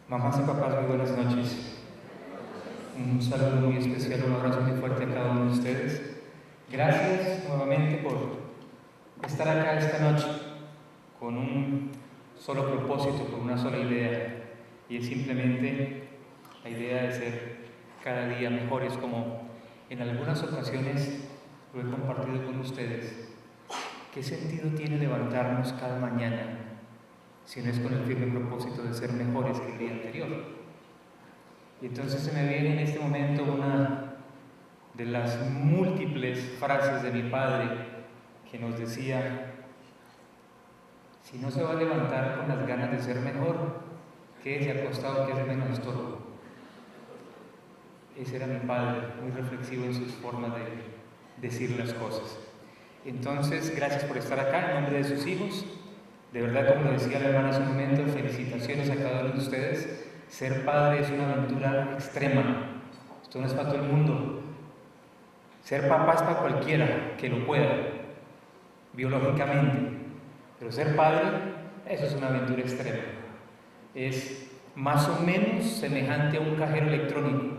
Mamás y papás, muy buenas noches. Un saludo muy especial, un abrazo muy fuerte a cada uno de ustedes. Gracias nuevamente por estar acá esta noche con un solo propósito, con una sola idea, y es simplemente la idea de ser cada día mejores, como en algunas ocasiones lo he compartido con ustedes. ¿Qué sentido tiene levantarnos cada mañana si no es con el firme propósito de ser mejores que el día anterior? Y entonces se me viene en este momento una de las múltiples frases de mi padre que nos decía: si no se va a levantar con las ganas de ser mejor, quédese acostado, que es menos estorbo. Ese era mi padre, muy reflexivo en sus formas de decir las cosas. Entonces, gracias por estar acá en nombre de sus hijos. De verdad, como lo decía la hermana hace un momento, felicitaciones a cada uno de ustedes. Ser padre es una aventura extrema. Esto no es para todo el mundo. Ser papá es para cualquiera que lo pueda, biológicamente. Pero ser padre, eso es una aventura extrema. Es más o menos semejante a un cajero electrónico.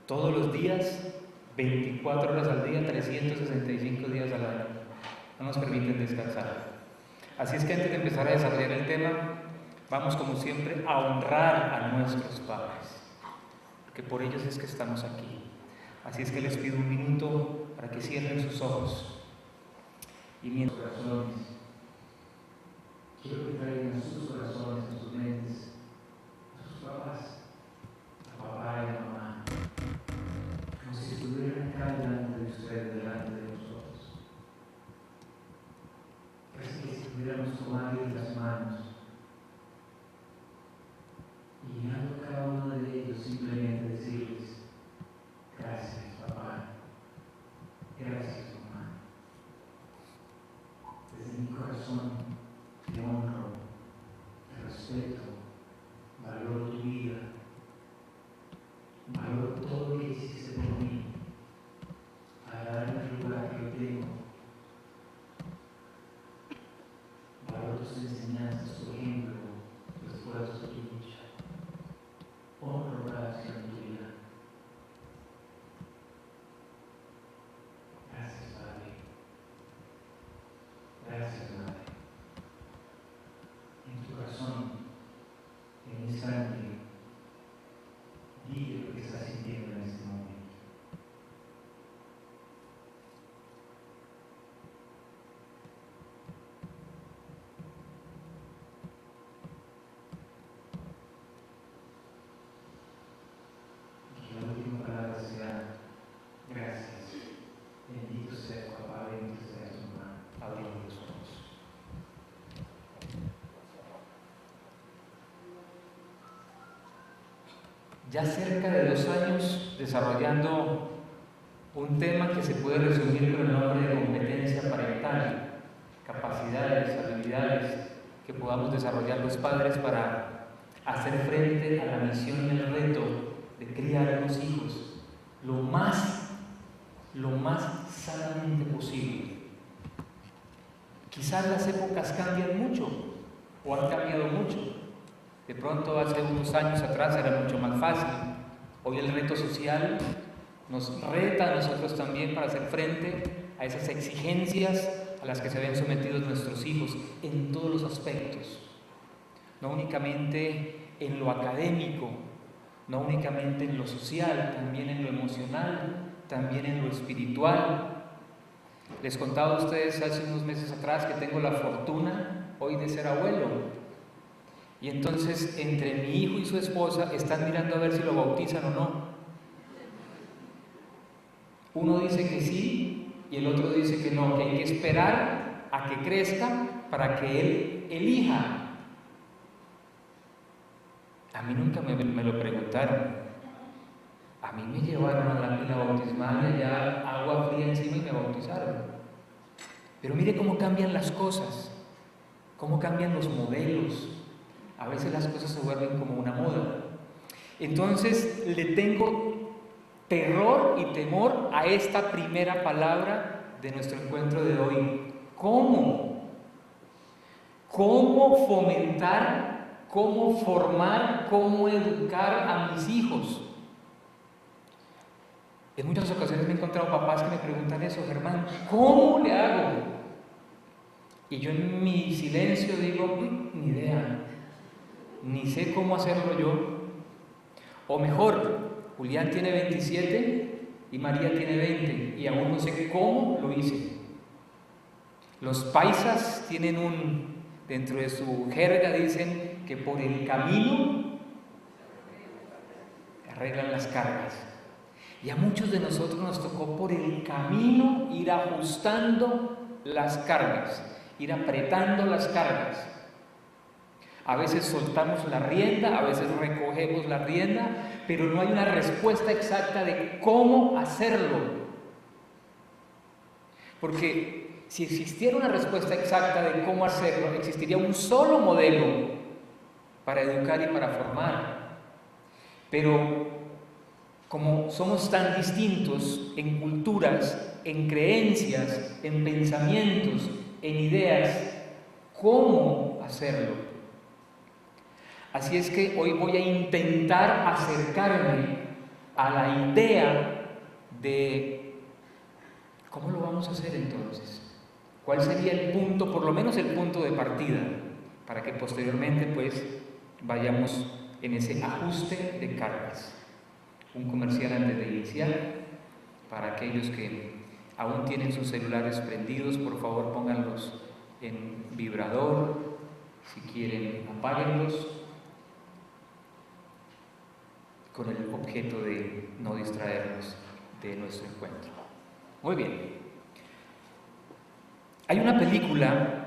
Todos los días, 24 horas al día, 365 días al año. No nos permiten descansar. Así es que antes de empezar a desarrollar el tema, vamos como siempre a honrar a nuestros padres, porque por ellos es que estamos aquí. Así es que les pido un minuto para que cierren sus ojos y miren sus corazones. Quiero que traigan sus corazones, a sus mentes, a sus papás, a papá y a mamá, como si estuvieran acá delante de ustedes, delante de nosotros. Parece que si pudiéramos tomarles las manos y mirando a cada uno de ellos, simplemente decirles: gracias, papá. Gracias, mamá. Desde mi corazón te honro, te respeto, valoro tu vida, valoro todo lo que hiciste por mí, para darme el lugar que yo tengo. Valoro tus enseñanzas, tu ejemplo, tu esfuerzo, tu lucha. Honro cada acción de tu vida. Gracias, Padre. Gracias, Madre. En tu corazón, en un instante, dile lo que estás sintiendo en este momento. Y que la última palabra sea: gracias. Bendito sea tu papá, bendito sea tu mamá. Abrimos los ojos. Ya cerca de 2 años desarrollando un tema que se puede resumir con el nombre de competencia parental, capacidades, habilidades que podamos desarrollar los padres para hacer frente a la misión y el reto de criar a los hijos lo más sanamente posible. Quizás las épocas cambian mucho o han cambiado mucho. De pronto hace unos años atrás era mucho más fácil. Hoy el reto social nos reta a nosotros también para hacer frente a esas exigencias a las que se ven sometidos nuestros hijos en todos los aspectos. No únicamente en lo académico, no únicamente en lo social, también en lo emocional, también en lo espiritual. Les contaba a ustedes hace unos meses atrás que tengo la fortuna hoy de ser abuelo. Y entonces entre mi hijo y su esposa están mirando a ver si lo bautizan o no. Uno dice que sí y el otro dice que no, que hay que esperar a que crezca para que él elija. A mí nunca me lo preguntaron. A mí me llevaron a la pila bautismal y allá agua fría encima y me bautizaron. Pero mire cómo cambian las cosas, cómo cambian los modelos. A veces las cosas se vuelven como una moda. Entonces le tengo terror y temor a esta primera palabra de nuestro encuentro de hoy. ¿Cómo? ¿Cómo fomentar cómo formar, cómo educar a mis hijos. En muchas ocasiones me he encontrado papás que me preguntan eso: Germán, ¿cómo le hago? Y yo en mi silencio digo: ni idea, ni sé cómo hacerlo yo. O mejor, Julián tiene 27 y María tiene 20 y aún no sé cómo lo hice. Los paisas tienen dentro de su jerga dicen que por el camino arreglan las cargas. Y a muchos de nosotros nos tocó por el camino ir ajustando las cargas, ir apretando las cargas. A veces soltamos la rienda, a veces recogemos la rienda, pero no hay una respuesta exacta de cómo hacerlo. Porque si existiera una respuesta exacta de cómo hacerlo, existiría un solo modelo para educar y para formar. Pero como somos tan distintos en culturas, en creencias, en pensamientos, en ideas, ¿cómo hacerlo? Así es que hoy voy a intentar acercarme a la idea de cómo lo vamos a hacer entonces. ¿Cuál sería el punto, por lo menos el punto de partida, para que posteriormente pues vayamos en ese ajuste de cargas? Un comercial antes de iniciar, para aquellos que aún tienen sus celulares prendidos, por favor pónganlos en vibrador, si quieren apáguenlos, con el objeto de no distraernos de nuestro encuentro. Muy bien. Hay una película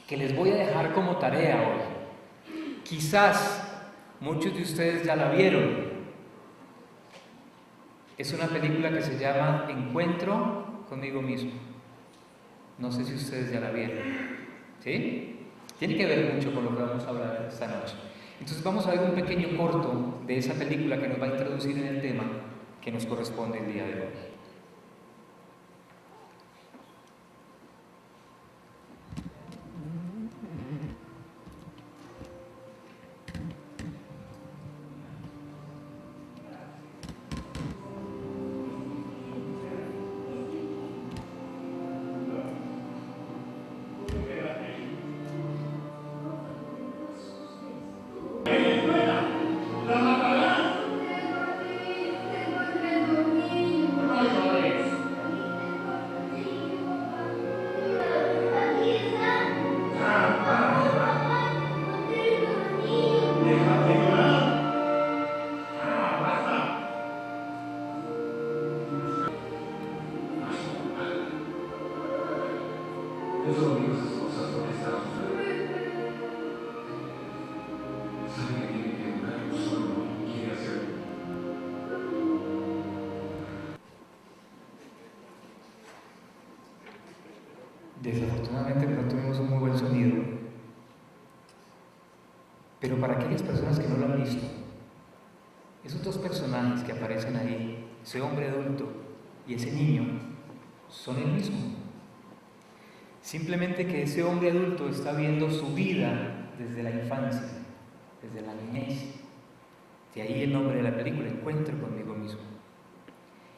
que les voy a dejar como tarea hoy. Quizás muchos de ustedes ya la vieron. Es una película que se llama Encuentro conmigo mismo. No sé si ustedes ya la vieron. ¿Sí? Tiene que ver mucho con lo que vamos a hablar esta noche. Entonces vamos a ver un pequeño corto de esa película que nos va a introducir en el tema que nos corresponde el día de hoy. Desafortunadamente no tuvimos un muy buen sonido, pero para aquellas personas que no lo han visto, esos dos personajes que aparecen ahí, ese hombre adulto y ese niño, son el mismo. Simplemente que ese hombre adulto está viendo su vida desde la infancia, desde la niñez. De ahí el nombre de la película, Encuentro conmigo mismo.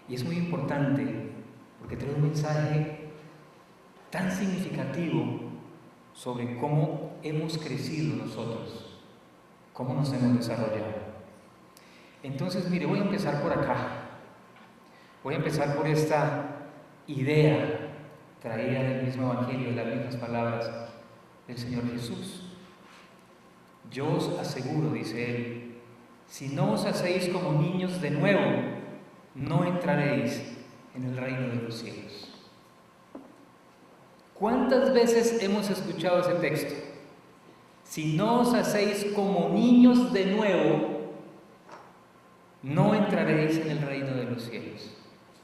Y es muy importante porque trae un mensaje tan significativo sobre cómo hemos crecido nosotros, cómo nos hemos desarrollado. Entonces, mire, voy a empezar por acá. Voy a empezar por esta idea traída del mismo Evangelio, de las mismas palabras del Señor Jesús. Yo os aseguro, dice Él, si no os hacéis como niños de nuevo, no entraréis en el reino de los cielos. ¿Cuántas veces hemos escuchado ese texto? Si no os hacéis como niños de nuevo, no entraréis en el reino de los cielos.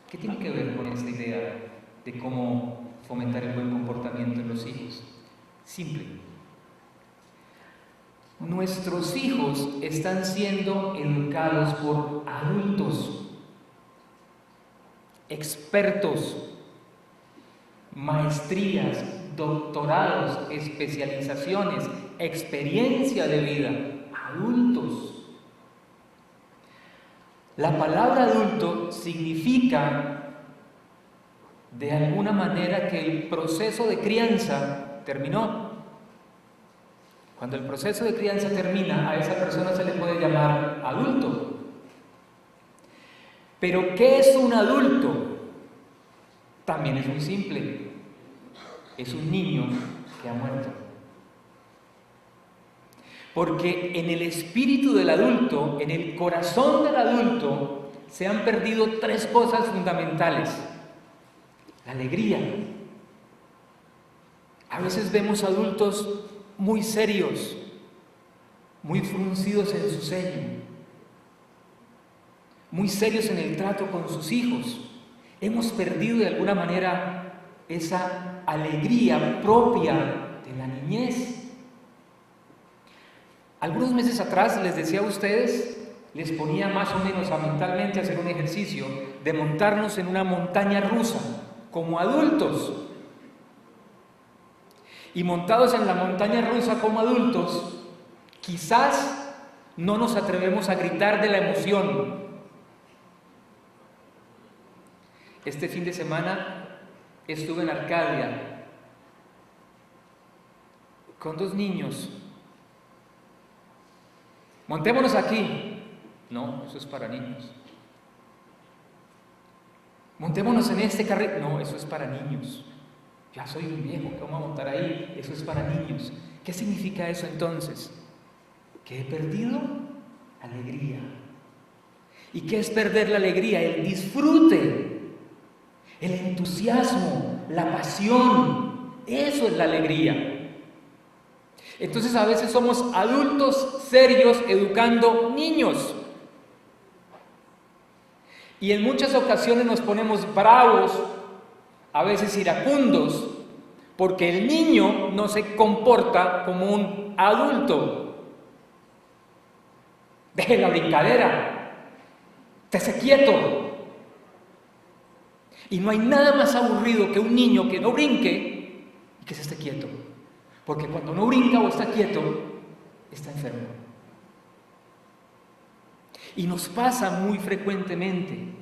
¿Qué tiene que ver con esta idea de cómo fomentar el buen comportamiento en los hijos? Simple. Nuestros hijos están siendo educados por adultos, expertos, maestrías, doctorados, especializaciones, experiencia de vida. Adultos. La palabra adulto significa, de alguna manera, que el proceso de crianza terminó. Cuando el proceso de crianza termina, a esa persona se le puede llamar adulto. Pero, ¿qué es un adulto? También es muy simple. Es un niño que ha muerto. Porque en el espíritu del adulto, en el corazón del adulto, se han perdido tres cosas fundamentales. La alegría. A veces vemos adultos muy serios, muy fruncidos en su ceño, muy serios en el trato con sus hijos. Hemos perdido de alguna manera esa alegría propia de la niñez. Algunos meses atrás les decía a ustedes, les ponía más o menos mentalmente a hacer un ejercicio de montarnos en una montaña rusa como adultos. Y montados en la montaña rusa como adultos, quizás no nos atrevemos a gritar de la emoción. Este fin de semana estuve en Arcadia con 2 niños. Montémonos aquí. No, eso es para niños. Montémonos en este carril. No, eso es para niños. Ya soy un viejo, ¿qué vamos a montar ahí? Eso es para niños. ¿Qué significa eso entonces? Que he perdido alegría. ¿Y qué es perder la alegría? El disfrute, el entusiasmo, la pasión. Eso es la alegría. Entonces a veces somos adultos serios educando niños. Y en muchas ocasiones nos ponemos bravos, a veces iracundos, porque el niño no se comporta como un adulto. Deje la brincadera, estése quieto. Y no hay nada más aburrido que un niño que no brinque y que se esté quieto. Porque cuando no brinca o está quieto, está enfermo. Y nos pasa muy frecuentemente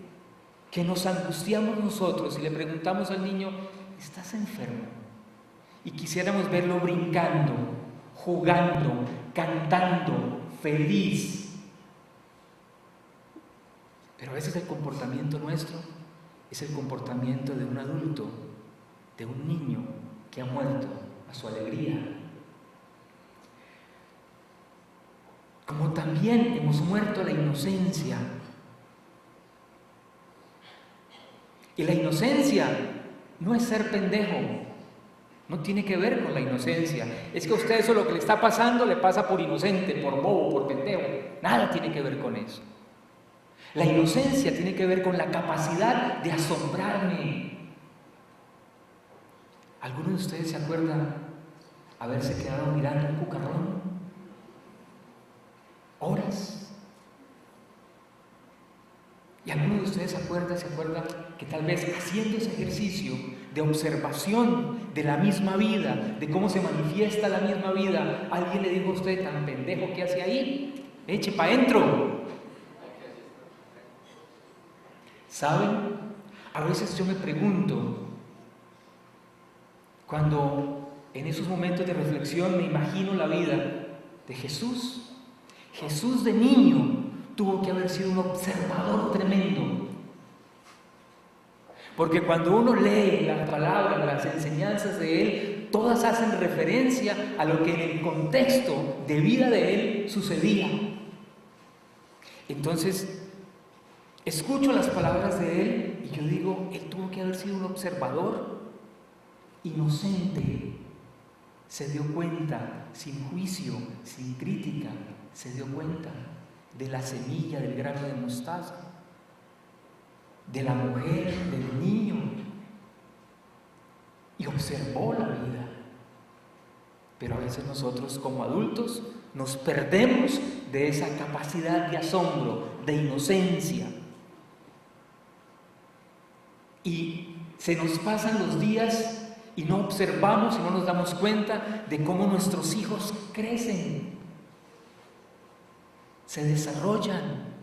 que nos angustiamos nosotros y le preguntamos al niño, ¿estás enfermo? Y quisiéramos verlo brincando, jugando, cantando, feliz. Pero a veces el comportamiento nuestro es el comportamiento de un adulto, de un niño que ha muerto a su alegría. Como también hemos muerto a la inocencia. Y la inocencia no es ser pendejo, no tiene que ver con la inocencia. Es que a usted eso lo que le está pasando le pasa por inocente, por bobo, por pendejo. Nada tiene que ver con eso. La inocencia tiene que ver con la capacidad de asombrarme. ¿Alguno de ustedes se acuerdan haberse quedado mirando un cucarrón? Horas. Y alguno de ustedes se acuerda que tal vez haciendo ese ejercicio de observación de la misma vida, de cómo se manifiesta la misma vida, alguien le dijo a usted, tan pendejo que hace ahí, eche para adentro. ¿Saben? A veces yo me pregunto, cuando en esos momentos de reflexión me imagino la vida de Jesús. Jesús de niño tuvo que haber sido un observador tremendo. Porque cuando uno lee las palabras, las enseñanzas de Él, todas hacen referencia a lo que en el contexto de vida de Él sucedía. Entonces, escucho las palabras de Él y yo digo, Él tuvo que haber sido un observador inocente. Se dio cuenta, sin juicio, sin crítica, se dio cuenta de la semilla del grano de mostaza, de la mujer, del niño, y observó la vida. Pero a veces nosotros como adultos nos perdemos de esa capacidad de asombro, de inocencia. Y se nos pasan los días y no observamos y no nos damos cuenta de cómo nuestros hijos crecen, se desarrollan.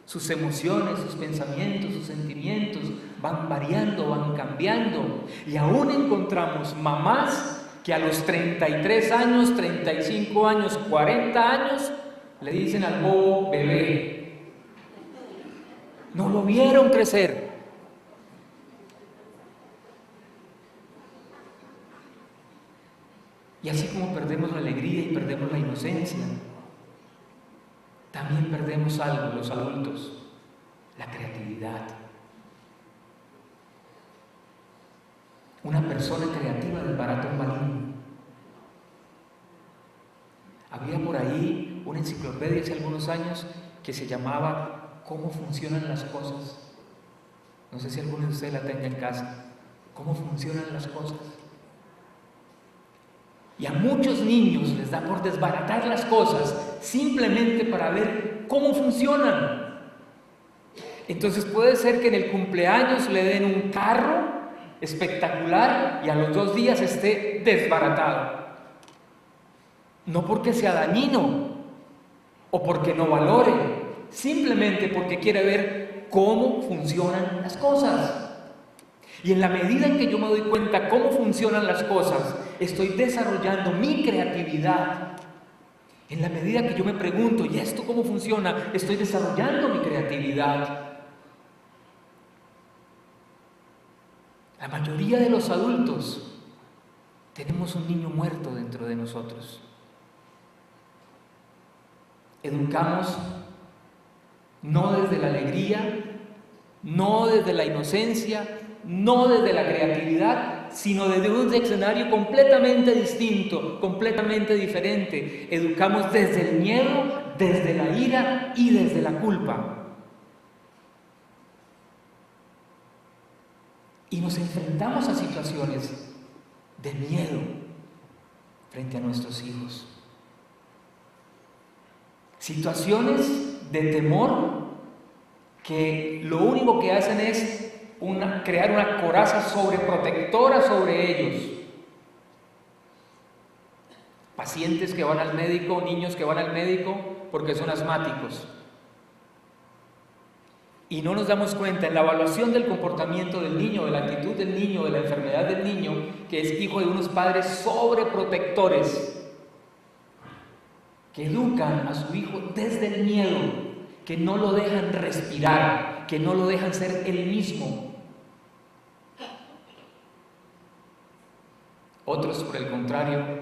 Sus emociones, sus pensamientos, sus sentimientos van variando, van cambiando. Y aún encontramos mamás que a los 33 años, 35 años, 40 años, le dicen al bobo bebé. No lo vieron crecer. Y así como perdemos la alegría y perdemos la inocencia, también perdemos algo los adultos, la creatividad. Una persona creativa desbarata un balín. Había por ahí una enciclopedia hace algunos años que se llamaba ¿Cómo funcionan las cosas? No sé si alguno de ustedes la tenga en casa. ¿Cómo funcionan las cosas? Y a muchos niños les da por desbaratar las cosas simplemente para ver cómo funcionan. Entonces puede ser que en el cumpleaños le den un carro espectacular y a los 2 días esté desbaratado. No porque sea dañino o porque no valore, simplemente porque quiere ver cómo funcionan las cosas. Y en la medida en que yo me doy cuenta cómo funcionan las cosas, estoy desarrollando mi creatividad. En la medida que yo me pregunto, ¿y esto cómo funciona? Estoy desarrollando mi creatividad. La mayoría de los adultos tenemos un niño muerto dentro de nosotros. Educamos no desde la alegría, no desde la inocencia, no desde la creatividad, sino desde un escenario completamente distinto, completamente diferente. Educamos desde el miedo, desde la ira y desde la culpa. Y nos enfrentamos a situaciones de miedo frente a nuestros hijos. Situaciones de temor que lo único que hacen es crear una coraza sobreprotectora sobre ellos. Pacientes que van al médico, niños que van al médico porque son asmáticos. Y no nos damos cuenta en la evaluación del comportamiento del niño, de la actitud del niño, de la enfermedad del niño, que es hijo de unos padres sobreprotectores, que educan a su hijo desde el miedo, que no lo dejan respirar, que no lo dejan ser él mismo. Otros, por el contrario,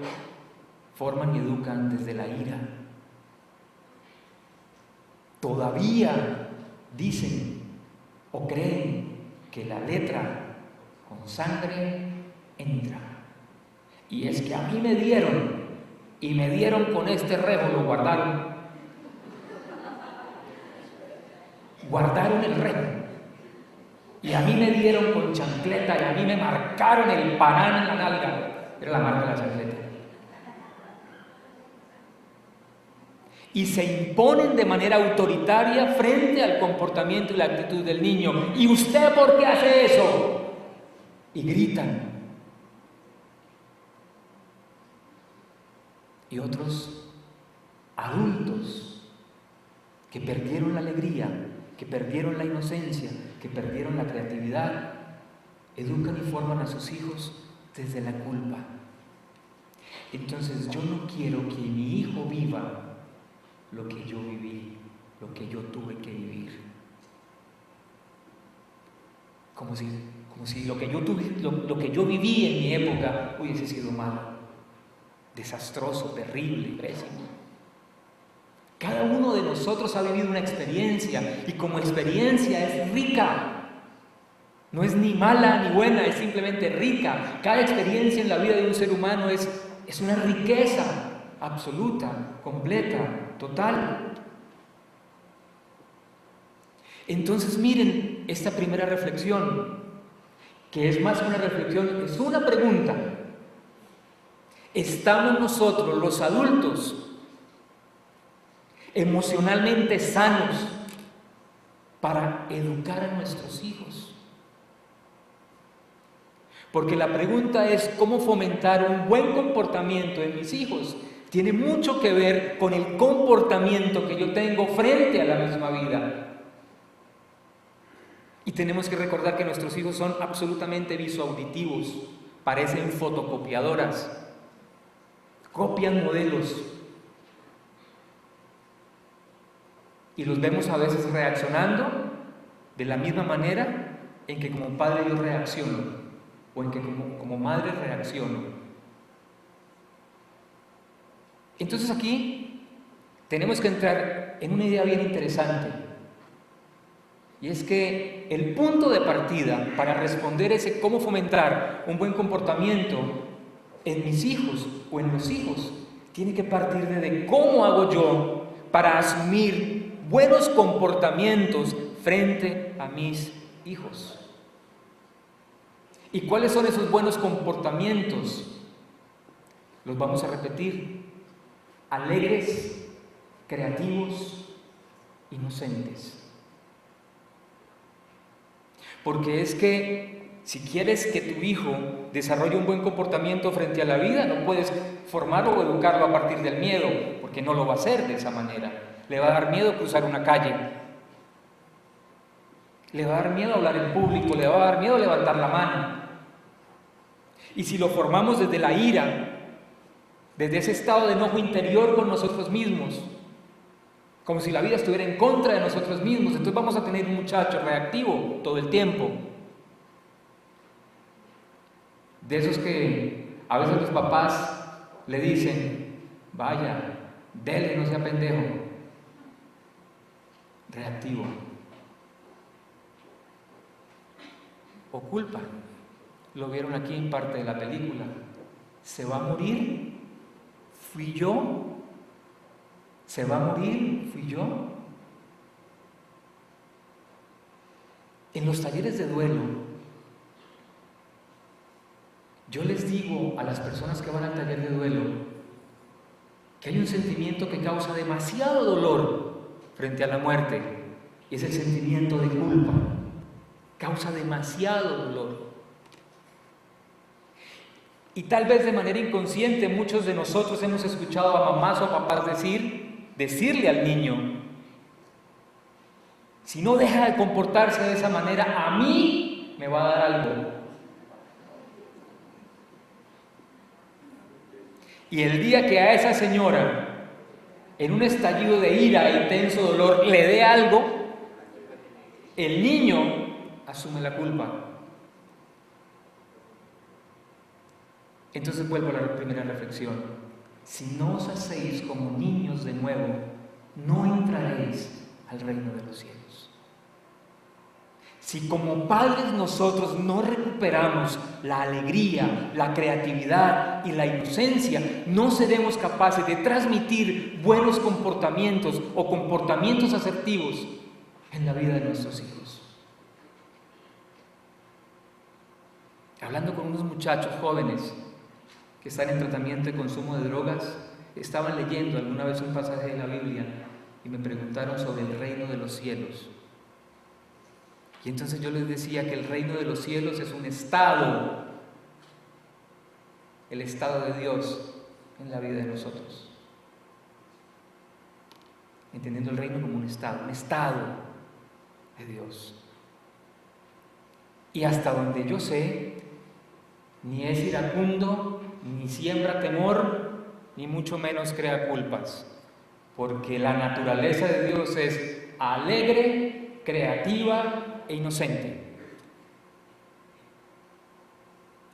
forman y educan desde la ira. Todavía dicen o creen que la letra con sangre entra. Y es que a mí me dieron, y me dieron con este rebo, lo guardaron. Guardaron el rebo. Y a mí me dieron con chancleta, y a mí me marcaron el panán en la nalga. Era la marca de la chancleta. Y se imponen de manera autoritaria frente al comportamiento y la actitud del niño. ¿Y usted por qué hace eso? Y gritan. Y otros adultos que perdieron la alegría, que perdieron la inocencia, que perdieron la creatividad, educan y forman a sus hijos desde la culpa. Entonces yo no quiero que mi hijo viva lo que yo viví, lo que yo tuve que vivir. Como si lo que yo viví en mi época hubiese sido malo, desastroso, terrible, pésimo. Cada uno de nosotros ha vivido una experiencia y como experiencia es rica. No es ni mala ni buena, es simplemente rica. Cada experiencia en la vida de un ser humano es una riqueza absoluta, completa, total. Entonces miren esta primera reflexión, que es más que una reflexión, es una pregunta. ¿Estamos nosotros, los adultos, emocionalmente sanos para educar a nuestros hijos? Porque la pregunta es cómo fomentar un buen comportamiento en mis hijos. Tiene mucho que ver con el comportamiento que yo tengo frente a la misma vida. Y tenemos que recordar que nuestros hijos son absolutamente visoauditivos, parecen fotocopiadoras, copian modelos. Y los vemos a veces reaccionando de la misma manera en que como padre yo reacciono, o en que como madre reacciono. Entonces aquí tenemos que entrar en una idea bien interesante, y es que el punto de partida para responder ese cómo fomentar un buen comportamiento en mis hijos o en los hijos tiene que partir de cómo hago yo para asumir buenos comportamientos frente a mis hijos. ¿Y cuáles son esos buenos comportamientos? Los vamos a repetir: alegres, creativos, inocentes. Porque es que si quieres que tu hijo desarrolle un buen comportamiento frente a la vida, no puedes formarlo o educarlo a partir del miedo, porque no lo va a hacer de esa manera. Le va a dar miedo cruzar una calle, le va a dar miedo hablar en público, le va a dar miedo levantar la mano. Y si lo formamos desde la ira, desde ese estado de enojo interior con nosotros mismos, como si la vida estuviera en contra de nosotros mismos, entonces vamos a tener un muchacho reactivo todo el tiempo. De esos que a veces los papás le dicen: vaya, dele, no sea pendejo. Reactivo. O culpa. Lo vieron aquí en parte de la película. ¿Se va a morir? ¿Fui yo? ¿Se va a morir? ¿Fui yo? En los talleres de duelo, yo les digo a las personas que van al taller de duelo que hay un sentimiento que causa demasiado dolor frente a la muerte, y es el sentimiento de culpa. Causa demasiado dolor. Y tal vez de manera inconsciente muchos de nosotros hemos escuchado a mamás o papás decirle al niño: si no deja de comportarse de esa manera, a mí me va a dar algo. Y el día que a esa señora, en un estallido de ira e intenso dolor, le dé algo, el niño asume la culpa. Entonces vuelvo a la primera reflexión: si no os hacéis como niños de nuevo, no entraréis al reino de los cielos. Si como padres nosotros no recuperamos la alegría, la creatividad y la inocencia, no seremos capaces de transmitir buenos comportamientos o comportamientos asertivos en la vida de nuestros hijos. Hablando con unos muchachos jóvenes que están en tratamiento de consumo de drogas, estaban leyendo alguna vez un pasaje de la Biblia y me preguntaron sobre el reino de los cielos. Y entonces yo les decía que el reino de los cielos es un estado, el estado de Dios en la vida de nosotros. Entendiendo el reino como un estado de Dios. Y hasta donde yo sé, ni es iracundo, ni siembra temor, ni mucho menos crea culpas, porque la naturaleza de Dios es alegre, creativa e inocente.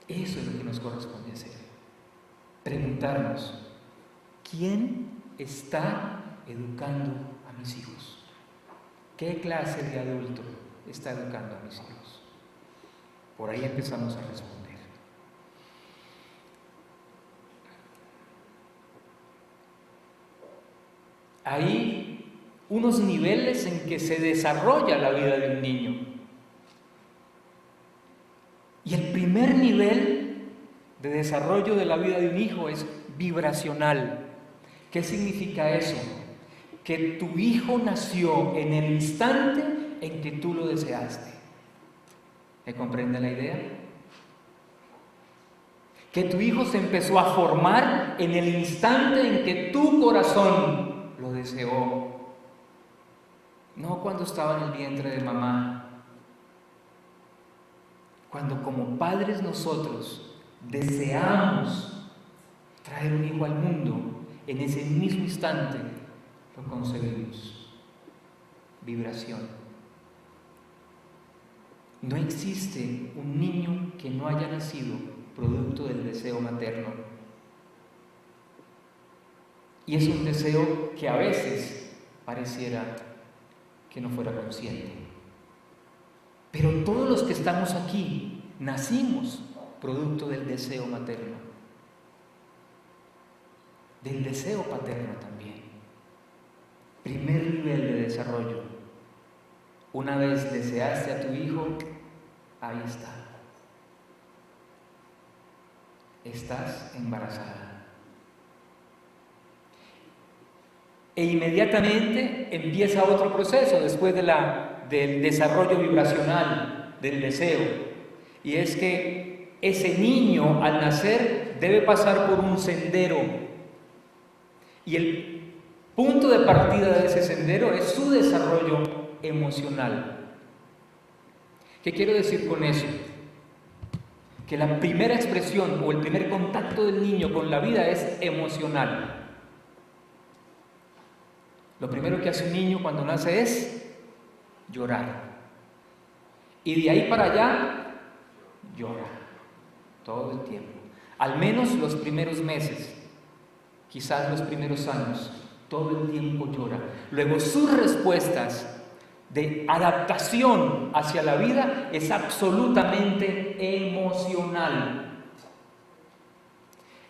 Eso es lo que nos corresponde hacer. Preguntarnos: ¿quién está educando a mis hijos? ¿Qué clase de adulto está educando a mis hijos? Por ahí empezamos a responder. Hay unos niveles en que se desarrolla la vida de un niño. Y el primer nivel de desarrollo de la vida de un hijo es vibracional. ¿Qué significa eso? Que tu hijo nació en el instante en que tú lo deseaste. ¿Me comprende la idea? que tu hijo se empezó a formar en el instante en que tu corazón lo deseó. No cuando estaba en el vientre de mamá. Cuando como padres nosotros deseamos traer un hijo al mundo, en ese mismo instante lo concebimos. Vibración. No existe un niño que no haya nacido producto del deseo materno. Y es un deseo que a veces pareciera que no fuera consciente. Pero todos los que estamos aquí nacimos producto del deseo materno, del deseo paterno también. Primer nivel de desarrollo. Una vez deseaste a tu hijo, ahí está. Estás embarazada. E inmediatamente empieza otro proceso después del desarrollo vibracional del deseo. Y es que ese niño al nacer debe pasar por un sendero. Y el punto de partida de ese sendero es su desarrollo emocional. ¿Qué quiero decir con eso? Que la primera expresión o el primer contacto del niño con la vida es emocional. Lo primero que hace un niño cuando nace es llorar. Y de ahí para allá, llora. Todo el tiempo. Al menos los primeros meses, quizás los primeros años, todo el tiempo llora. Luego sus respuestas de adaptación hacia la vida es absolutamente emocional.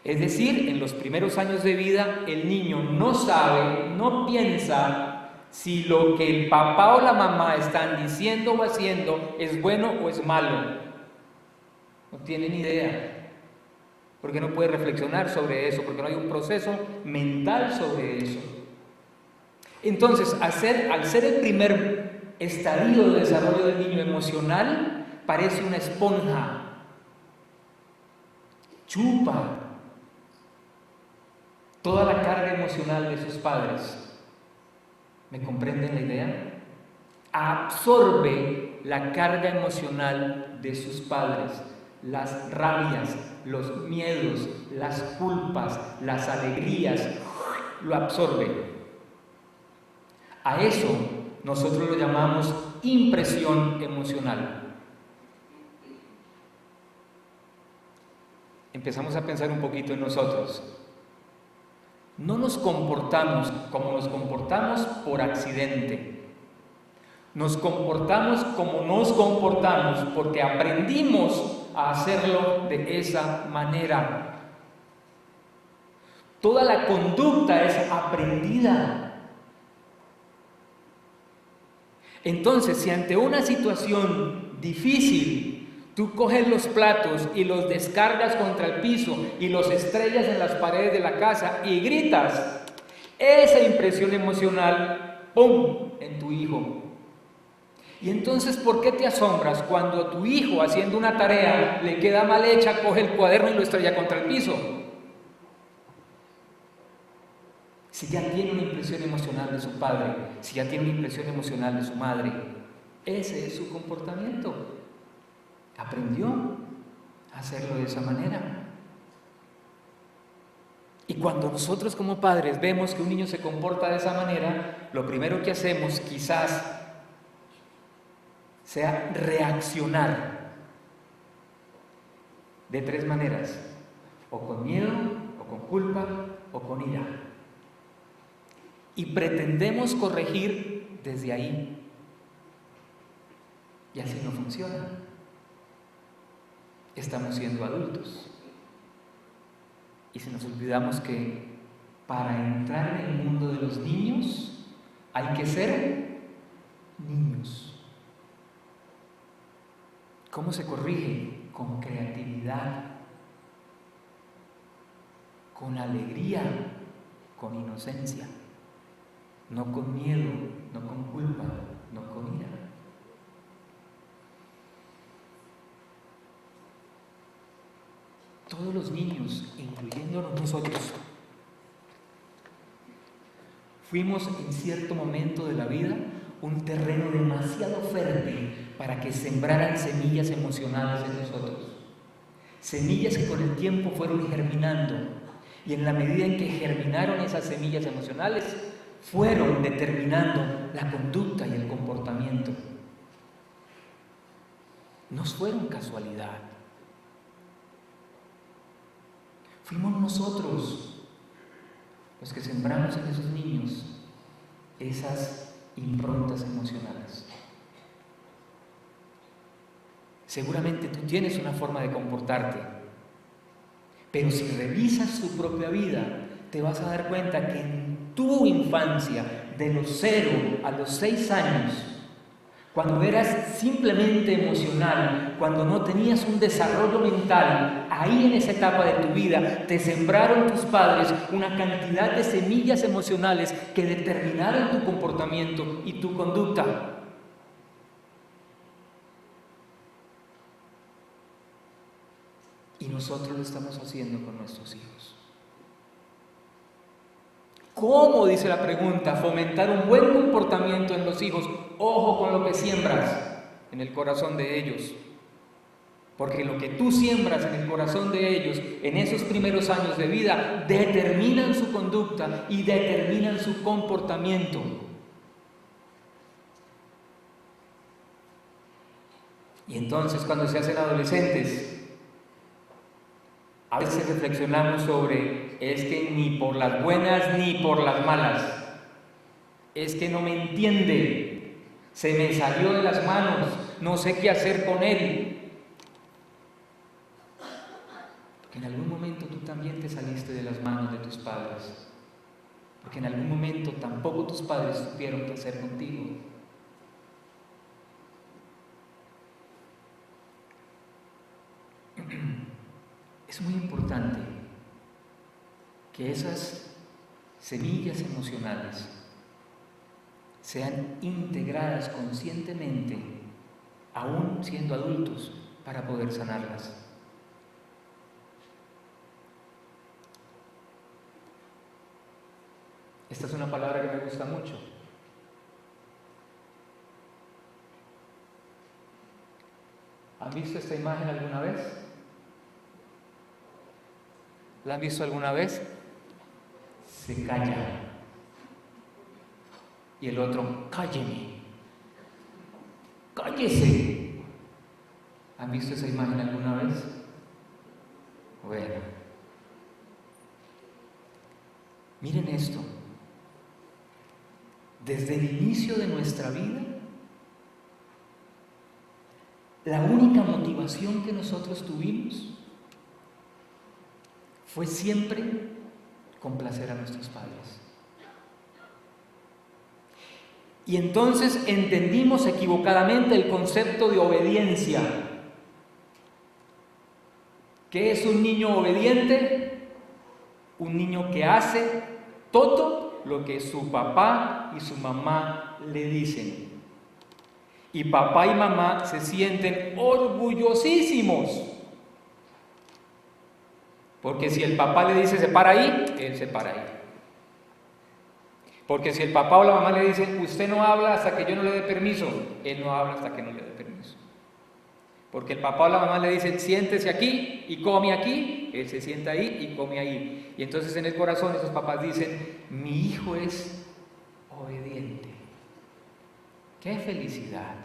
Es decir, en los primeros años de vida el niño no sabe, no piensa si lo que el papá o la mamá están diciendo o haciendo es bueno o es malo. No tiene ni idea, porque no puede reflexionar sobre eso, porque no hay un proceso mental sobre eso. Entonces, al ser el primer estadio de desarrollo del niño emocional, parece una esponja. Chupa toda la carga emocional de sus padres. ¿Me comprenden la idea? Absorbe la carga emocional de sus padres, las rabias, los miedos, las culpas, las alegrías, lo absorbe. A eso nosotros lo llamamos impresión emocional. Empezamos a pensar un poquito en nosotros. No nos comportamos como nos comportamos por accidente. Nos comportamos como nos comportamos porque aprendimos a hacerlo de esa manera. Toda la conducta es aprendida. Entonces, si ante una situación difícil tú coges los platos y los descargas contra el piso y los estrellas en las paredes de la casa y gritas, esa impresión emocional, ¡pum!, en tu hijo. Y entonces, ¿por qué te asombras cuando tu hijo, haciendo una tarea, le queda mal hecha, coge el cuaderno y lo estrella contra el piso? Si ya tiene una impresión emocional de su padre, si ya tiene una impresión emocional de su madre, ese es su comportamiento. Aprendió a hacerlo de esa manera. Y cuando nosotros como padres vemos que un niño se comporta de esa manera, lo primero que hacemos quizás sea reaccionar de tres maneras: o con miedo, o con culpa, o con ira. Y pretendemos corregir desde ahí. Y así no funciona. Estamos siendo adultos. Y si nos olvidamos que para entrar en el mundo de los niños hay que ser niños. ¿Cómo se corrige? Con creatividad, con alegría, con inocencia, no con miedo, no con culpa, no con ira. todos los niños, incluyéndonos nosotros, fuimos en cierto momento de la vida un terreno demasiado fértil para que sembraran semillas emocionales en nosotros. Semillas que con el tiempo fueron germinando, y en la medida en que germinaron esas semillas emocionales, fueron determinando la conducta y el comportamiento. No fueron casualidad. Fuimos nosotros los que sembramos en esos niños esas improntas emocionales. Seguramente tú tienes una forma de comportarte, pero si revisas tu propia vida, te vas a dar cuenta que en tu infancia, de los 0 a los 6 años, cuando eras simplemente emocional, cuando no tenías un desarrollo mental, ahí en esa etapa de tu vida te sembraron tus padres una cantidad de semillas emocionales que determinaron tu comportamiento y tu conducta. Y nosotros lo estamos haciendo con nuestros hijos. ¿Cómo, dice la pregunta, fomentar un buen comportamiento en los hijos? Ojo con lo que siembras en el corazón de ellos. Porque lo que tú siembras en el corazón de ellos en esos primeros años de vida determinan su conducta y determinan su comportamiento. Y entonces, cuando se hacen adolescentes, a veces reflexionamos sobre, es que ni por las buenas ni por las malas, es que no me entiende, se me salió de las manos, no sé qué hacer con él. Porque en algún momento tú también te saliste de las manos de tus padres, porque en algún momento tampoco tus padres supieron qué hacer contigo. Es muy importante que esas semillas emocionales sean integradas conscientemente, aún siendo adultos, para poder sanarlas. Esta es una palabra que me gusta mucho. ¿Han visto esta imagen alguna vez? ¿La han visto alguna vez? Se calla. Y el otro, cálleme. Cállese. ¿Han visto esa imagen alguna vez? Bueno. Miren esto. Desde el inicio de nuestra vida, la única motivación que nosotros tuvimos fue siempre complacer a nuestros padres. Y entonces entendimos equivocadamente el concepto de obediencia. ¿Qué es un niño obediente? Un niño que hace todo lo que su papá y su mamá le dicen. Y papá y mamá se sienten orgullosísimos. Porque si el papá le dice se para ahí, él se para ahí. Porque si el papá o la mamá le dice usted no habla hasta que yo no le dé permiso, él no habla hasta que no le dé permiso. Porque el papá o la mamá le dicen siéntese aquí y come aquí, él se sienta ahí y come ahí. Y entonces en el corazón esos papás dicen mi hijo es obediente. ¡Qué felicidad!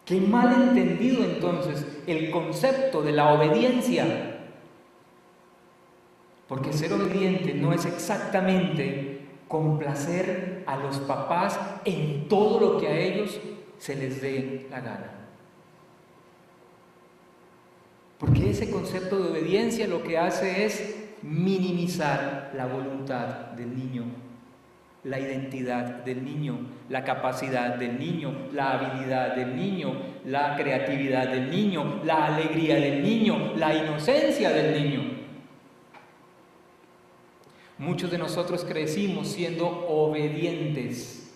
¡Qué mal entendido entonces el concepto de la obediencia! Porque ser obediente no es exactamente complacer a los papás en todo lo que a ellos se les dé la gana. Porque ese concepto de obediencia lo que hace es minimizar la voluntad del niño, la identidad del niño, la capacidad del niño, la habilidad del niño, la creatividad del niño, la alegría del niño, la inocencia del niño. Muchos de nosotros crecimos siendo obedientes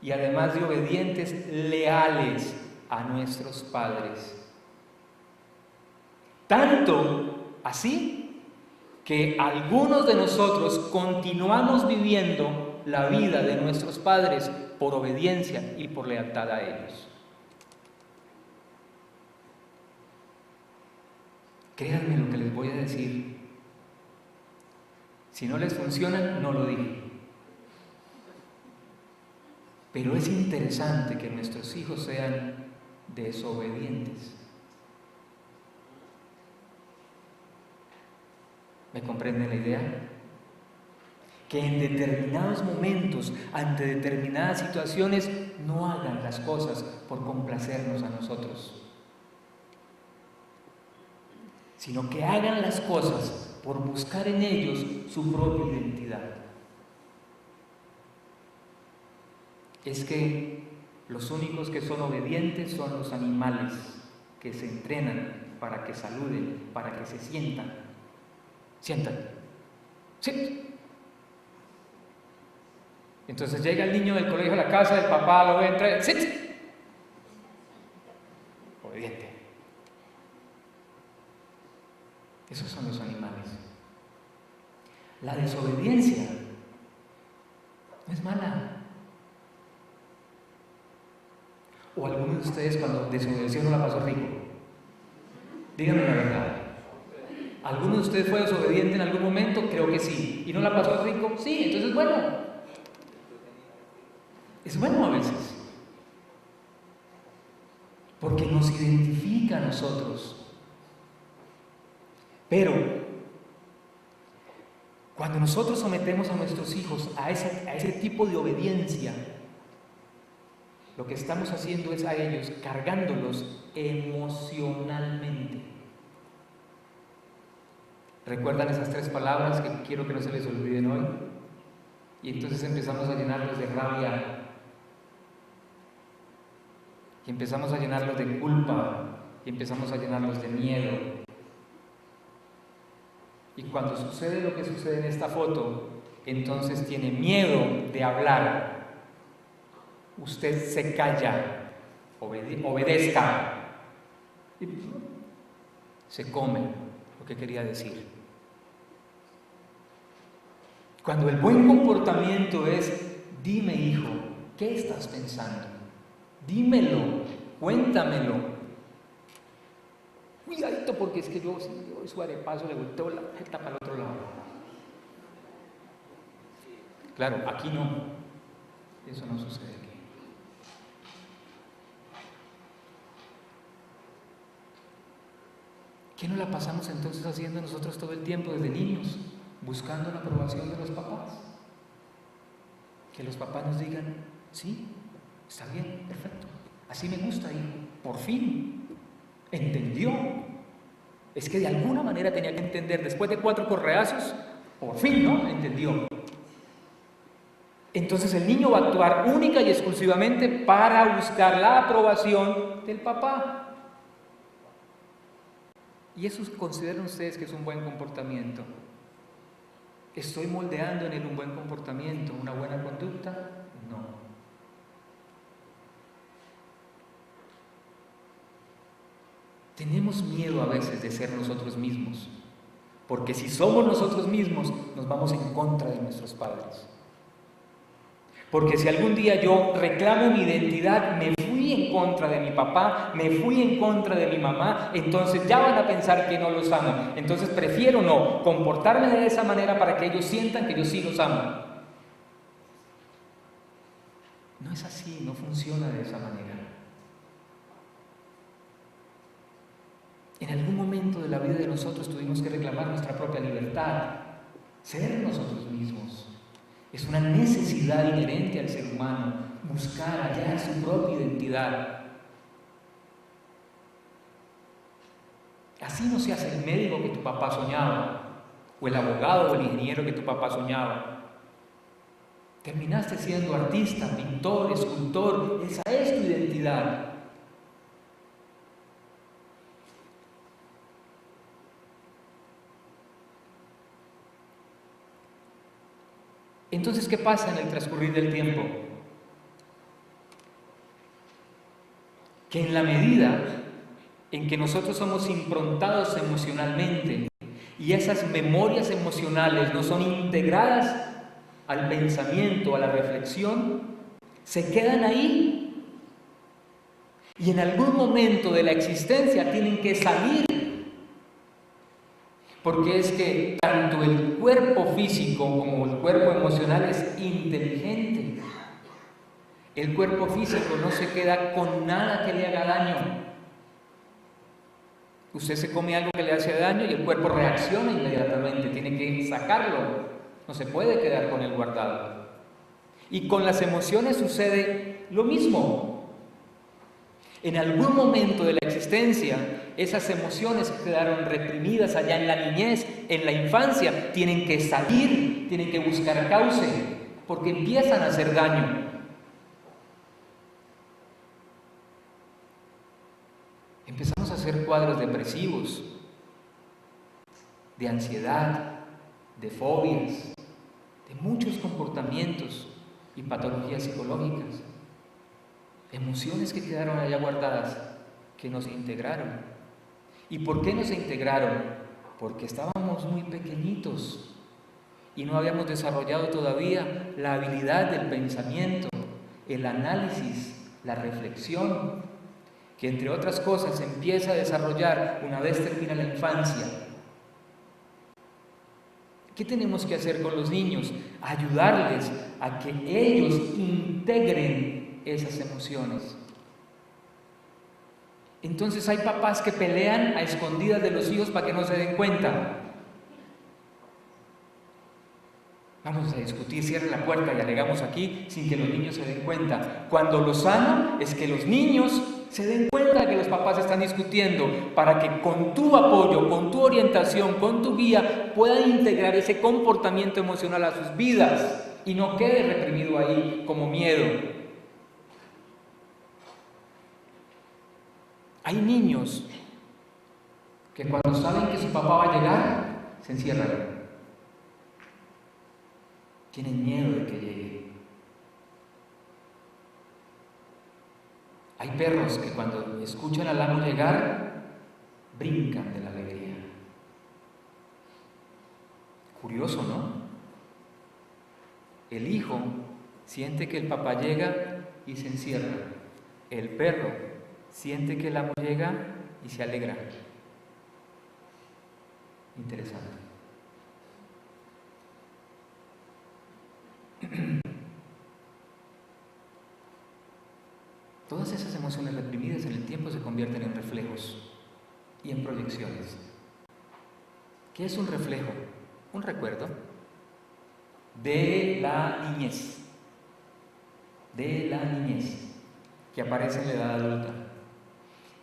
y además de obedientes, leales a nuestros padres. Tanto así que algunos de nosotros continuamos viviendo la vida de nuestros padres por obediencia y por lealtad a ellos. Créanme lo que les voy a decir. Si no les funciona, no lo digan. Pero es interesante que nuestros hijos sean desobedientes. ¿Me comprenden la idea? Que en determinados momentos, ante determinadas situaciones, no hagan las cosas por complacernos a nosotros, sino que hagan las cosas por buscar en ellos su propia identidad. Es que los únicos que son obedientes son los animales, que se entrenan para que saluden, para que se sientan. Sientan. Sí. Entonces llega el niño del colegio a la casa, el papá lo ve entrar. ¡Sí! Obediente. Esos son los animales. La desobediencia no es mala. ¿O alguno de ustedes cuando desobedeció no la pasó rico? Díganme la verdad. ¿Alguno de ustedes fue desobediente en algún momento? Creo que sí. ¿Y no la pasó rico? Sí, entonces bueno. Es bueno a veces. Porque nos identifica a nosotros. Pero cuando nosotros sometemos a nuestros hijos a ese tipo de obediencia, lo que estamos haciendo es a ellos cargándolos emocionalmente. ¿Recuerdan esas 3 palabras que quiero que no se les olviden hoy? Y entonces empezamos a llenarlos de rabia, y empezamos a llenarlos de culpa, y empezamos a llenarlos de miedo. Y cuando sucede lo que sucede en esta foto, entonces tiene miedo de hablar. Usted se calla, obedezca, y se come lo que quería decir. Cuando el buen comportamiento es: dime, hijo, ¿qué estás pensando? Dímelo, cuéntamelo. Cuidadito, porque es que yo, si yo doy su arepaso, le volteo la jeta para el otro lado. Claro, aquí no. Eso no sucede aquí. ¿Qué no la pasamos entonces haciendo nosotros todo el tiempo desde niños? Buscando la aprobación de los papás. Que los papás nos digan: sí, está bien, perfecto, así me gusta, hijo, por fin entendió. Es que de alguna manera tenía que entender, después de 4 correazos, por fin, ¿no? Entendió. Entonces el niño va a actuar única y exclusivamente para buscar la aprobación del papá. ¿Y eso consideran ustedes que es un buen comportamiento? ¿Estoy moldeando en él un buen comportamiento, una buena conducta? No. Tenemos miedo a veces de ser nosotros mismos, porque si somos nosotros mismos, nos vamos en contra de nuestros padres. Porque si algún día yo reclamo mi identidad, me fui en contra de mi papá, me fui en contra de mi mamá, entonces ya van a pensar que no los amo. Entonces prefiero no comportarme de esa manera para que ellos sientan que yo sí los amo. No es así, no funciona de esa manera. En algún momento de la vida de nosotros tuvimos que reclamar nuestra propia libertad, ser nosotros mismos. Es una necesidad inherente al ser humano, buscar, hallar su propia identidad. Así no seas el médico que tu papá soñaba, o el abogado o el ingeniero que tu papá soñaba. Terminaste siendo artista, pintor, escultor, esa es tu identidad. Entonces, ¿qué pasa en el transcurrir del tiempo? Que en la medida en que nosotros somos improntados emocionalmente y esas memorias emocionales no son integradas al pensamiento, a la reflexión, se quedan ahí y en algún momento de la existencia tienen que salir, porque es que tanto el cuerpo físico como el cuerpo emocional es inteligente. El cuerpo físico no se queda con nada que le haga daño. Usted se come algo que le hace daño y el cuerpo reacciona inmediatamente, tiene que sacarlo, no se puede quedar con él guardado. Y con las emociones sucede lo mismo. En algún momento de la existencia, esas emociones que quedaron reprimidas allá en la niñez, en la infancia, tienen que salir, tienen que buscar cauce, porque empiezan a hacer daño. Empezamos a hacer cuadros depresivos, de ansiedad, de fobias, de muchos comportamientos y patologías psicológicas. Emociones que quedaron allá guardadas, que nos integraron. ¿Y por qué nos integraron? Porque estábamos muy pequeñitos y no habíamos desarrollado todavía la habilidad del pensamiento, el análisis, la reflexión, que entre otras cosas se empieza a desarrollar una vez termina la infancia. ¿Qué tenemos que hacer con los niños? Ayudarles a que ellos integren esas emociones. Entonces hay papás que pelean a escondidas de los hijos para que no se den cuenta. Vamos a discutir, cierre la puerta y alegamos aquí sin que los niños se den cuenta. Cuando lo sano es que los niños se den cuenta que los papás están discutiendo para que con tu apoyo, con tu orientación, con tu guía puedan integrar ese comportamiento emocional a sus vidas y no quede reprimido ahí como miedo. Hay niños que cuando saben que su papá va a llegar, se encierran. Tienen miedo de que llegue. Hay perros que cuando escuchan al amo llegar, brincan de la alegría. Curioso, ¿no? El hijo siente que el papá llega y se encierra. El perro siente que el amo llega y se alegra. Interesante. Todas esas emociones reprimidas en el tiempo se convierten en reflejos y en proyecciones. ¿Qué es un reflejo? Un recuerdo de la niñez, que aparece en la edad adulta.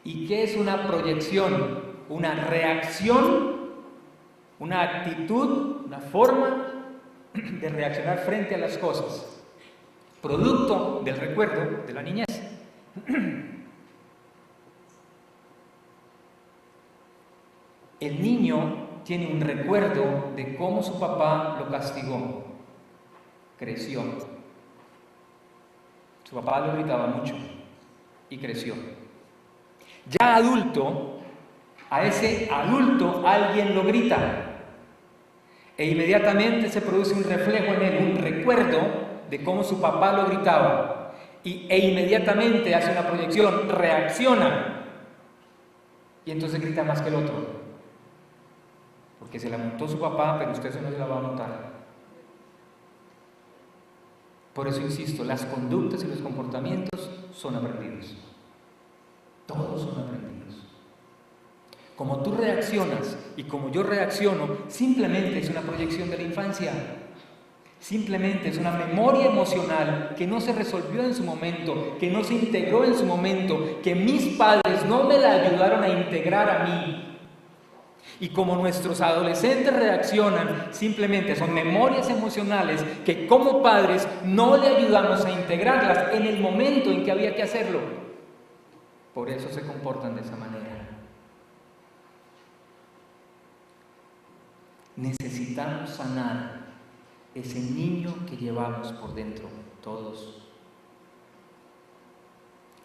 ¿Y qué es una proyección? Una reacción, una actitud, una forma de reaccionar frente a las cosas, producto del recuerdo de la niñez. El niño tiene un recuerdo de cómo su papá lo castigó, creció. Su papá lo gritaba mucho y creció. Ya adulto, a ese adulto alguien lo grita e inmediatamente se produce un reflejo en él, un recuerdo de cómo su papá lo gritaba e inmediatamente hace una proyección, reacciona y entonces grita más que el otro porque se la montó su papá, pero usted no se la va a montar. Por eso insisto, las conductas y los comportamientos son aprendidos. Todos son aprendidos. Como tú reaccionas y como yo reacciono, simplemente es una proyección de la infancia. Simplemente es una memoria emocional que no se resolvió en su momento, que no se integró en su momento, que mis padres no me la ayudaron a integrar a mí. Y como nuestros adolescentes reaccionan, simplemente son memorias emocionales que como padres no le ayudamos a integrarlas en el momento en que había que hacerlo. Por eso se comportan de esa manera. Necesitamos sanar ese niño que llevamos por dentro, todos.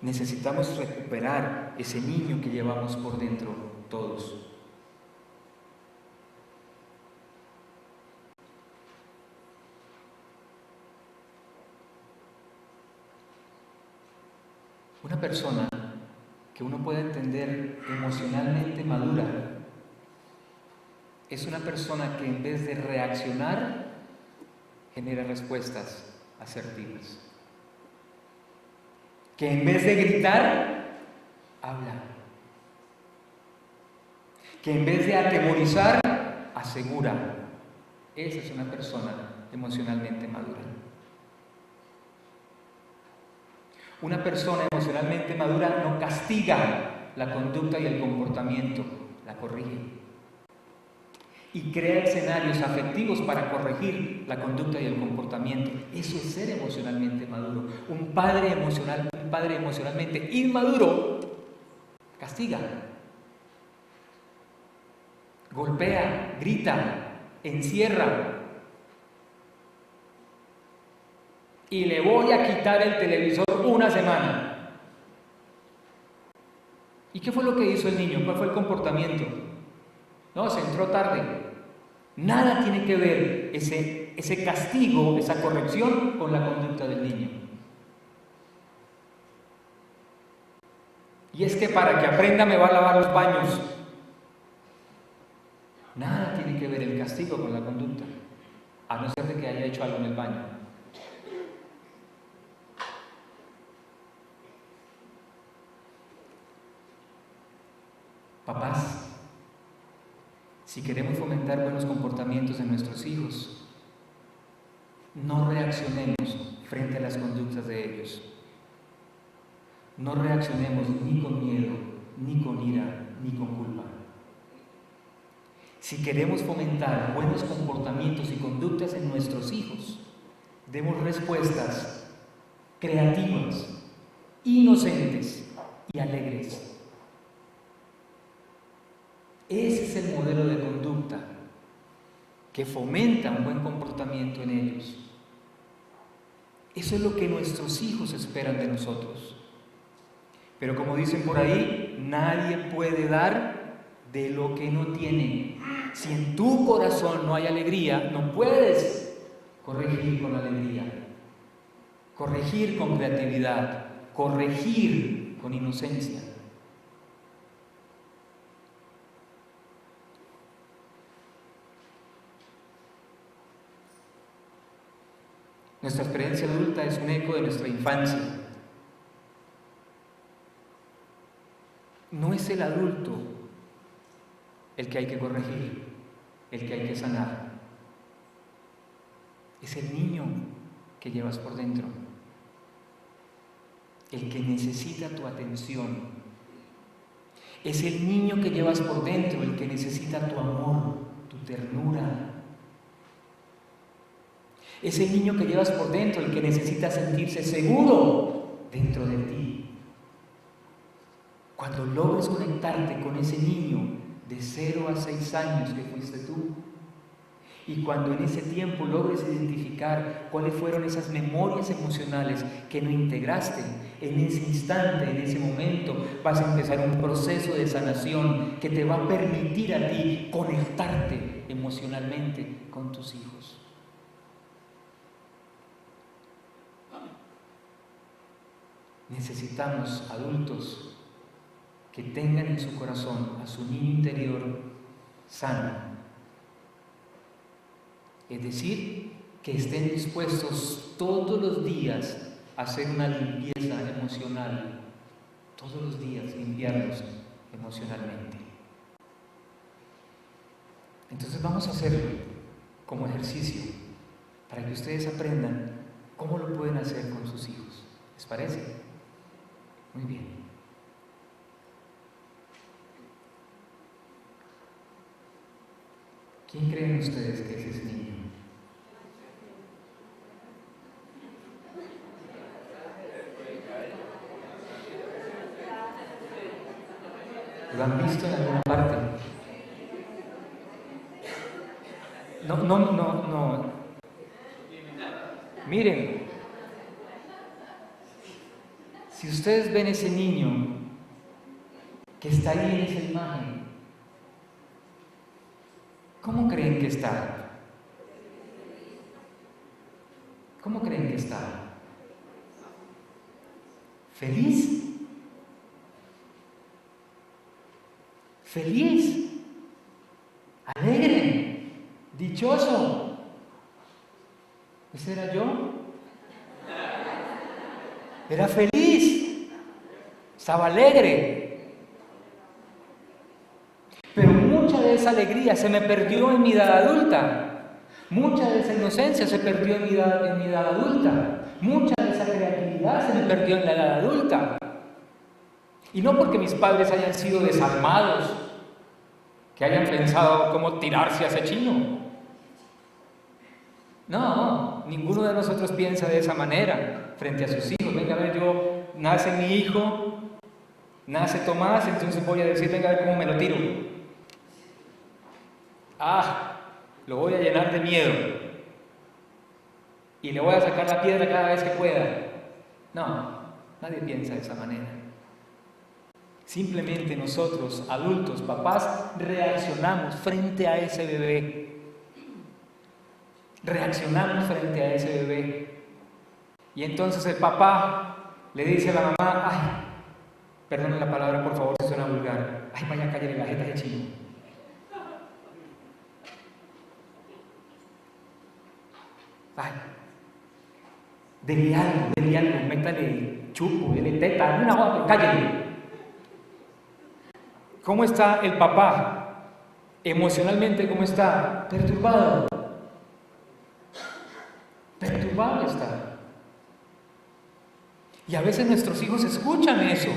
Necesitamos recuperar ese niño que llevamos por dentro todos. Una persona que uno puede entender emocionalmente madura es una persona que en vez de reaccionar genera respuestas asertivas, que en vez de gritar habla, que en vez de atemorizar asegura. Esa es una persona emocionalmente madura. Una persona emocionalmente madura no castiga la conducta y el comportamiento, la corrige. Y crea escenarios afectivos para corregir la conducta y el comportamiento. Eso es ser emocionalmente maduro. Un padre emocionalmente inmaduro castiga, golpea, grita, encierra. Y le voy a quitar el televisor una semana. ¿Y qué fue lo que hizo el niño? ¿Cuál fue el comportamiento? No, se entró tarde. Nada tiene que ver ese castigo, esa corrección con la conducta del niño. Y es que para que aprenda me va a lavar los baños. Nada tiene que ver el castigo con la conducta, a no ser de que haya hecho algo en el baño. Papás, si queremos fomentar buenos comportamientos en nuestros hijos, no reaccionemos frente a las conductas de ellos. No reaccionemos ni con miedo, ni con ira, ni con culpa. Si queremos fomentar buenos comportamientos y conductas en nuestros hijos, demos respuestas creativas, inocentes y alegres. Ese es el modelo de conducta que fomenta un buen comportamiento en ellos. Eso es lo que nuestros hijos esperan de nosotros. Pero como dicen por ahí, nadie puede dar de lo que no tiene. Si en tu corazón no hay alegría, no puedes corregir con alegría, corregir con creatividad, corregir con inocencia. Nuestra experiencia adulta es un eco de nuestra infancia. No es el adulto el que hay que corregir, el que hay que sanar. Es el niño que llevas por dentro, el que necesita tu atención. Es el niño que llevas por dentro, el que necesita tu amor, tu ternura. Es el niño que llevas por dentro, el que necesita sentirse seguro dentro de ti. Cuando logres conectarte con ese niño de 0 a 6 años que fuiste tú, y cuando en ese tiempo logres identificar cuáles fueron esas memorias emocionales que no integraste, en ese instante, en ese momento, vas a empezar un proceso de sanación que te va a permitir a ti conectarte emocionalmente con tus hijos. Necesitamos adultos que tengan en su corazón a su niño interior sano. Es decir, que estén dispuestos todos los días a hacer una limpieza emocional, todos los días limpiarlos emocionalmente. Entonces vamos a hacerlo como ejercicio para que ustedes aprendan cómo lo pueden hacer con sus hijos. ¿Les parece? Muy bien. ¿Quién creen ustedes que es ese niño? ¿Lo han visto en alguna parte? No. Miren, si Si ustedes ven ese niño que está ahí en esa imagen, ¿cómo creen que está? ¿Cómo creen que está? ¿Feliz? ¿Feliz? ¿Alegre? ¿Dichoso? ¿Ese era yo? Era feliz, estaba alegre. Pero mucha de esa alegría se me perdió en mi edad adulta. Mucha de esa inocencia se perdió en mi edad adulta. Mucha de esa creatividad se me perdió en la edad adulta. Y no porque mis padres hayan sido desalmados, que hayan pensado cómo tirarse a ese chino. No, ninguno de nosotros piensa de esa manera frente a sus hijos. Venga, a ver, nace mi hijo, nace Tomás, entonces voy a decir, venga, a ver cómo me lo tiro. Lo voy a llenar de miedo y le voy a sacar la piedra cada vez que pueda. No, nadie piensa de esa manera. Simplemente nosotros, adultos, papás, reaccionamos frente a ese bebé. Reaccionamos frente a ese bebé. Y entonces el papá le dice a la mamá, perdone la palabra por favor si suena vulgar, vaya a caer en la jeta de chino. Dele algo, métale chupo, dele teta, una otra, cállale. ¿Cómo está el papá? Emocionalmente, ¿cómo está? Perturbado. Perturbado está. Y a veces nuestros hijos escuchan eso.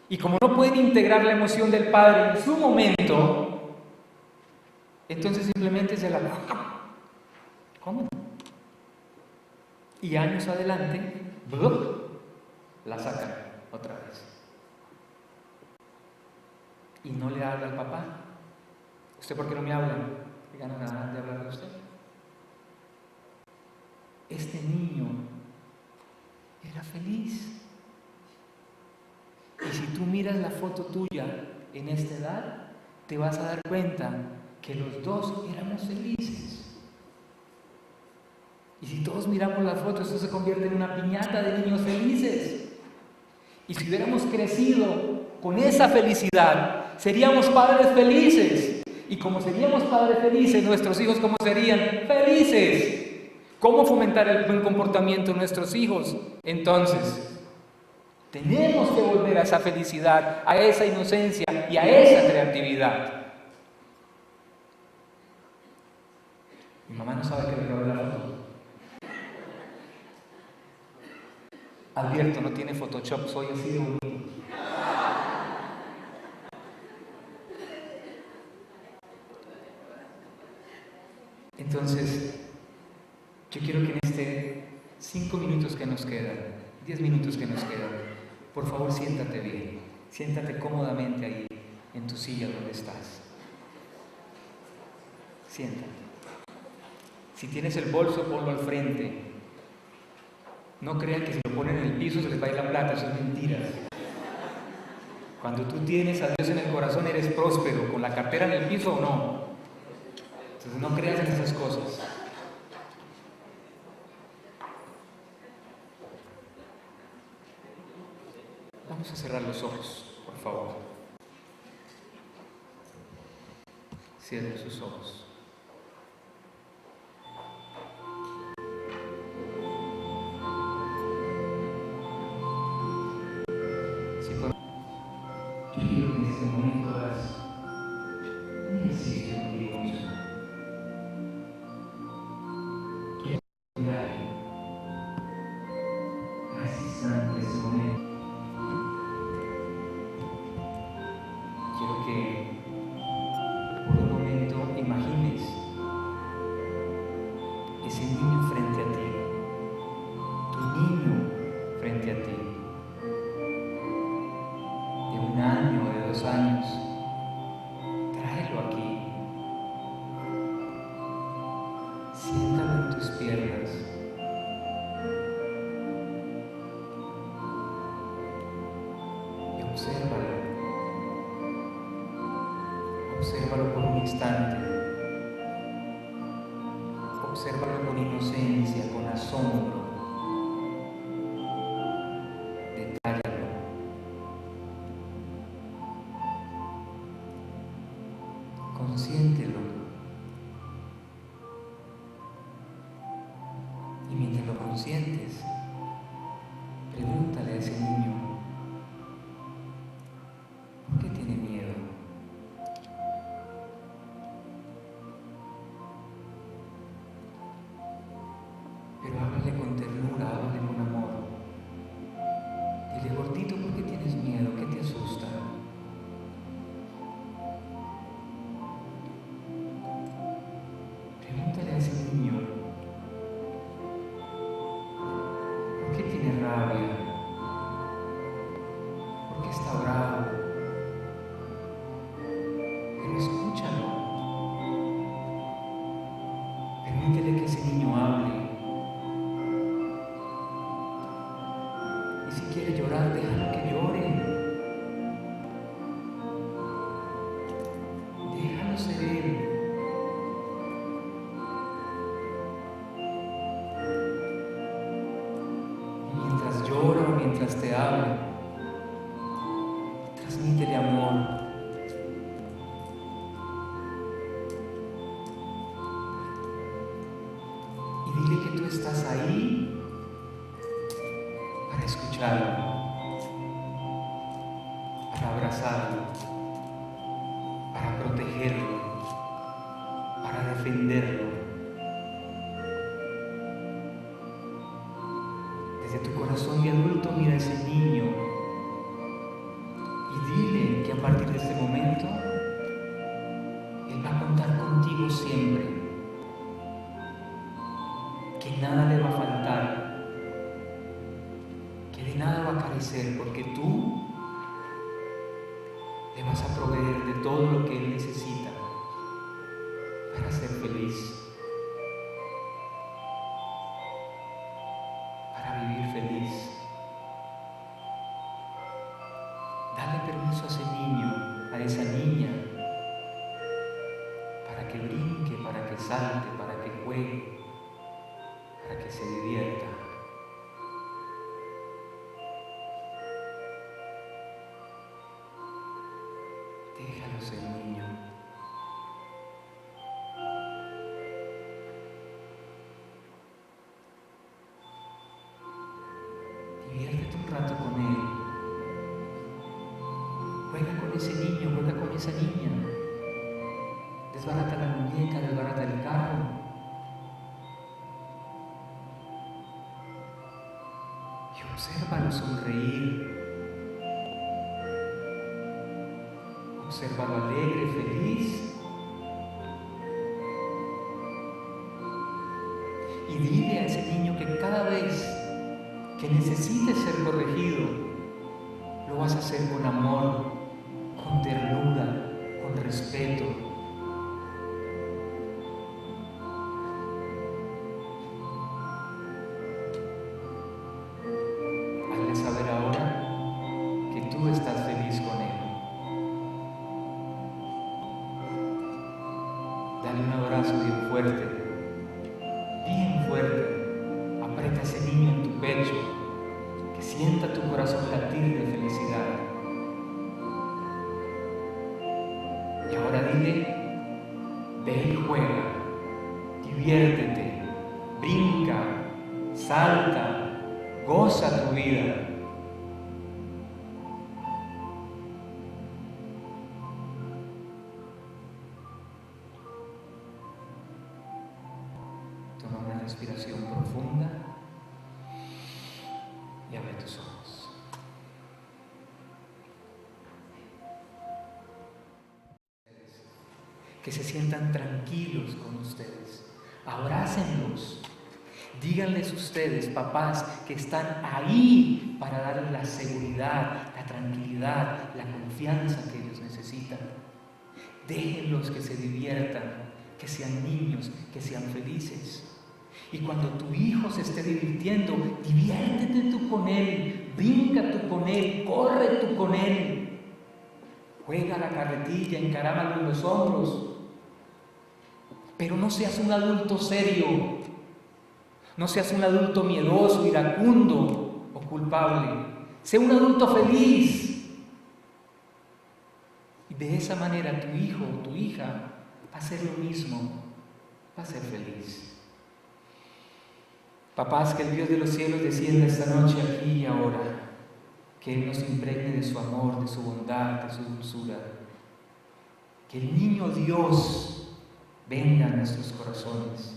Y como no pueden integrar la emoción del padre en su momento, entonces simplemente se la... ¿Cómo? Y años adelante, la sacan otra vez. Y no le habla al papá. ¿Usted por qué no me habla? ¿Qué ganas de hablar de usted? Este niño era feliz. Y si tú miras la foto tuya en esta edad, te vas a dar cuenta que los dos éramos felices. Y si todos miramos la foto, esto se convierte en una piñata de niños felices. Y si hubiéramos crecido con esa felicidad, seríamos padres felices. Y como seríamos padres felices, nuestros hijos, ¿cómo serían? Felices. ¿Cómo fomentar el buen comportamiento de nuestros hijos? Entonces, tenemos que volver a esa felicidad, a esa inocencia y a esa creatividad. Mi mamá no sabe que le robé la foto. Advierto, no tiene Photoshop, soy así de bonito. Entonces, yo quiero que en 5 minutos que nos quedan, 10 minutos que nos quedan, por favor siéntate bien, siéntate cómodamente ahí, en tu silla donde estás. Siéntate. Si tienes el bolso, ponlo al frente. No crean que si lo ponen en el piso se les va a ir la plata, eso es mentira. Cuando tú tienes a Dios en el corazón, eres próspero, con la cartera en el piso o no. Entonces no creas en esas cosas. Vamos a cerrar los ojos, por favor. Cierren sus ojos. Yo quiero que en este momento hagas un ejercicio contigo mismo. Quiero mirar a ese instante, a ese momento. Quiero que por un momento imagines Obsérvalo. Obsérvalo por un instante. Obsérvalo con inocencia, con asombro. Detállalo. Consiéntelo. Y mientras lo consientes, pregúntale a ese niño, ¿por qué tiene miedo? Pero háblale con ternura, háblale con amor. Dile, gordito, ¿por qué tienes miedo? ¿Qué te asusta? Pregúntale a ese niño, ¿por qué tiene rabia? ¿Por qué está bravo? Pero escúchalo. Permítele que ese niño hable. Y si quiere llorar, déjalo que llore. Déjalo ser él. Y mientras llora o mientras te habla, transmítele amor. Y dile que tú estás ahí para escucharlo, para abrazarlo, para protegerlo, para defenderlo. Desde tu corazón de adulto mira a ese niño y dile que a partir de este momento él va a contar contigo siempre, que nada le va a faltar, que de nada va a carecer, porque tú le vas a proveer de todo lo que él necesita para ser feliz, para vivir feliz. Dale permiso a ese niño, a esa niña, para que brinque, para que salte, para que juegue, para que se divierta. Déjalo ser niño. Diviértete un rato con él. Juega con ese niño, juega con esa niña. Desbarata la muñeca, desbarata el carro. Y obsérvalo sonreír. Obsérvalo alegre, feliz. Y dile a ese niño que cada vez que necesites ser corregido, lo vas a hacer con amor, con ternura, con respeto. Hazle saber ahora que tú estás feliz con él. Dale un abrazo bien fuerte, bien fuerte. Aprieta a ese niño en tu pecho, que sienta tu corazón latir de felicidad. Y ahora dile, ve y juega, diviértete, brinca, salta, goza tu vida. Toma una respiración profunda y abre tus ojos. Que se sientan tranquilos con ustedes. Abrácenlos. Díganles ustedes, papás, que están ahí para darles la seguridad, la tranquilidad, la confianza que ellos necesitan. Déjenlos que se diviertan, que sean niños, que sean felices. Y cuando tu hijo se esté divirtiendo, diviértete tú con él, brinca tú con él, corre tú con él. juega la carretilla, encarámalo en los hombros, pero no seas un adulto serio, no seas un adulto miedoso, iracundo o culpable. Sé un adulto feliz. Y de esa manera tu hijo o tu hija va a hacer lo mismo, va a ser feliz. Papás, que el Dios de los cielos descienda esta noche aquí y ahora, que Él nos impregne de su amor, de su bondad, de su dulzura. Que el niño Dios venga a nuestros corazones,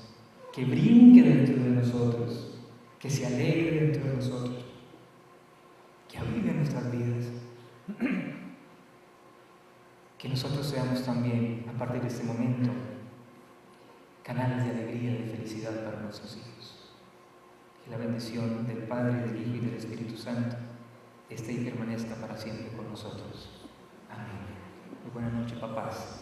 que brinque dentro de nosotros, que se alegre dentro de nosotros, que avive nuestras vidas. Que nosotros seamos también, a partir de este momento, canales de alegría y de felicidad para nuestros hijos. Que la bendición del Padre, del Hijo y del Espíritu Santo esté y permanezca para siempre con nosotros. Amén. Muy buenas noches, papás.